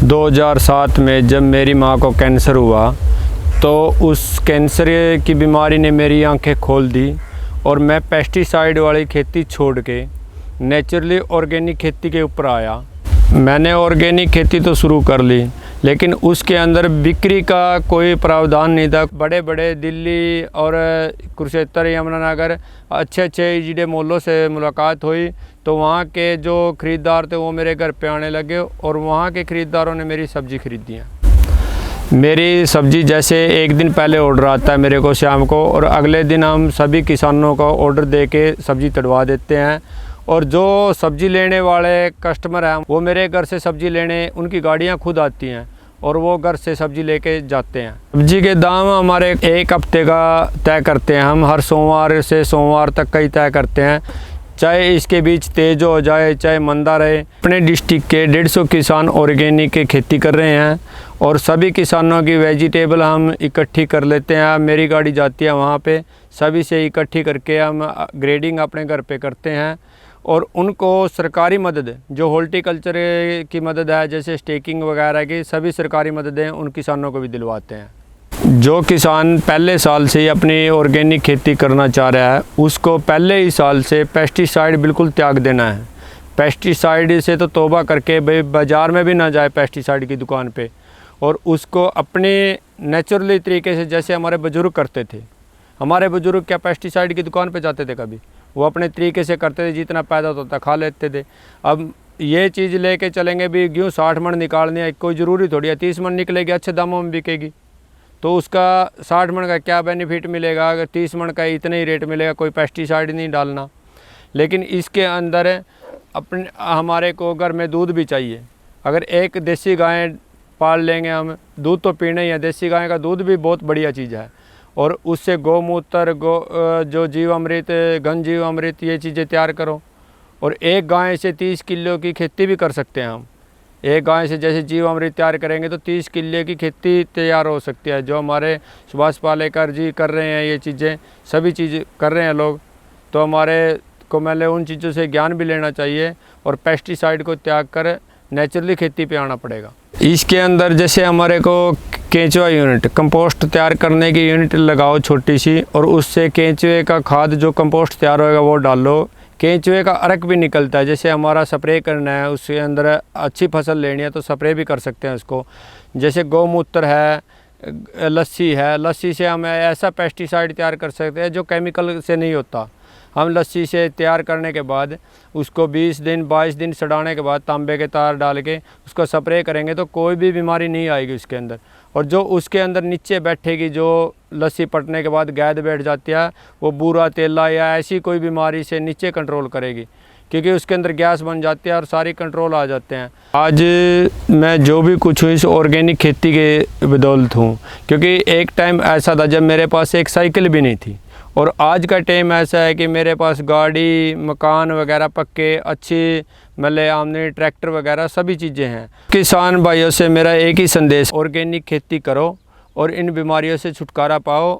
2007 में जब मेरी माँ को कैंसर हुआ तो उस कैंसर की बीमारी ने मेरी आंखें खोल दी और मैं पेस्टिसाइड वाली खेती छोड़ के नेचुरली ऑर्गेनिक खेती के ऊपर आया। मैंने ऑर्गेनिक खेती तो शुरू कर ली, लेकिन उसके अंदर बिक्री का कोई प्रावधान नहीं था। बड़े बड़े दिल्ली और कुरुक्षेत्र, यमुनानगर अच्छे अच्छे ईजीडे मॉलों से मुलाकात हुई तो वहाँ के जो ख़रीदार थे वो मेरे घर पे आने लगे और वहाँ के ख़रीदारों ने मेरी सब्ज़ी खरीदी है। मेरी सब्ज़ी जैसे एक दिन पहले ऑर्डर आता है मेरे को शाम को, और अगले दिन हम सभी किसानों को ऑर्डर दे के सब्ज़ी तड़वा देते हैं। और जो सब्ज़ी लेने वाले कस्टमर हैं वो मेरे घर से सब्ज़ी लेने, उनकी गाड़ियां खुद आती हैं और वो घर से सब्ज़ी लेके जाते हैं। सब्ज़ी के दाम हमारे एक हफ्ते का तय करते हैं, हम हर सोमवार से सोमवार तक का ही तय करते हैं, चाहे इसके बीच तेज हो जाए चाहे मंदा रहे। अपने डिस्ट्रिक्ट के 150 किसान ऑर्गेनिक की खेती कर रहे हैं और सभी किसानों की वेजिटेबल हम इकट्ठी कर लेते हैं। मेरी गाड़ी जाती है वहाँ पे, सभी से इकट्ठी करके हम ग्रेडिंग अपने घर पे करते हैं और उनको सरकारी मदद जो हॉर्टिकल्चर की मदद है, जैसे स्टेकिंग वगैरह की सभी सरकारी मददें उन किसानों को भी दिलवाते हैं। जो किसान पहले साल से ही अपनी ऑर्गेनिक खेती करना चाह रहा है उसको पहले ही साल से पेस्टिसाइड बिल्कुल त्याग देना है। पेस्टिसाइड से तो तौबा करके भाई बाज़ार में भी ना जाए पेस्टिसाइड की दुकान पे, और उसको अपने नेचुरली तरीके से, जैसे हमारे बुज़ुर्ग करते थे। हमारे बुज़ुर्ग क्या पेस्टिसाइड की दुकान पे जाते थे कभी? वो अपने तरीके से करते थे, जितना पैदा होता था खा लेते थे। अब ये चीज़ लेके चलेंगे भी गेहूँ 60 मन निकालनी है, कोई ज़रूरी थोड़ी है 30 मन निकलेगी, अच्छे दामों में बिकेगी, तो उसका 60 मन का क्या बेनिफिट मिलेगा अगर 30 मन का इतना ही रेट मिलेगा, कोई पेस्टिसाइड नहीं डालना। लेकिन इसके अंदर अपने हमारे को घर में दूध भी चाहिए। अगर एक देसी गाय पाल लेंगे हम, दूध तो पीना ही है, देसी गाय का दूध भी बहुत बढ़िया चीज़ है, और उससे गौमूत्र, जो जीवामृत, घन जीवामृत, ये चीज़ें तैयार करो। और एक गाय से 30 किलो की खेती भी कर सकते हैं हम। एक गाय से जैसे जीवामृत तैयार करेंगे तो 30 किलो की खेती तैयार हो सकती है, जो हमारे सुभाष पालेकर जी कर रहे हैं। ये चीज़ें सभी चीज़ कर रहे हैं लोग, तो हमारे को पहले उन चीज़ों से ज्ञान भी लेना चाहिए और पेस्टिसाइड को त्याग कर नेचुरली खेती पे आना पड़ेगा। इसके अंदर जैसे हमारे को केंचुआ यूनिट, कंपोस्ट तैयार करने की यूनिट लगाओ छोटी सी, और उससे केंचुए का खाद जो कंपोस्ट तैयार होएगा वो डालो। केंचुए का अर्क भी निकलता है, जैसे हमारा स्प्रे करना है उसके अंदर अच्छी फसल लेनी है तो स्प्रे भी कर सकते हैं उसको। जैसे गौमूत्र है, लस्सी है, लस्सी से हम ऐसा पेस्टिसाइड तैयार कर सकते हैं जो केमिकल से नहीं होता। हम लस्सी से तैयार करने के बाद उसको 20 दिन 22 दिन सड़ाने के बाद तांबे के तार डाल के उसको स्प्रे करेंगे तो कोई भी बीमारी नहीं आएगी उसके अंदर। और जो उसके अंदर नीचे बैठेगी, जो लस्सी पटने के बाद गैद बैठ जाती है, वो बूरा तेला या ऐसी कोई बीमारी से नीचे कंट्रोल करेगी, क्योंकि उसके अंदर गैस बन जाती है और सारी कंट्रोल आ जाते हैं। आज मैं जो भी कुछ हूँ इस ऑर्गेनिक खेती के बदौलत हूँ, क्योंकि एक टाइम ऐसा था जब मेरे पास एक साइकिल भी नहीं थी, और आज का टाइम ऐसा है कि मेरे पास गाड़ी, मकान वगैरह पक्के, अच्छी मतलब आमदनी, ट्रैक्टर वगैरह सभी चीज़ें हैं। किसान भाइयों से मेरा एक ही संदेश, ऑर्गेनिक खेती करो और इन बीमारियों से छुटकारा पाओ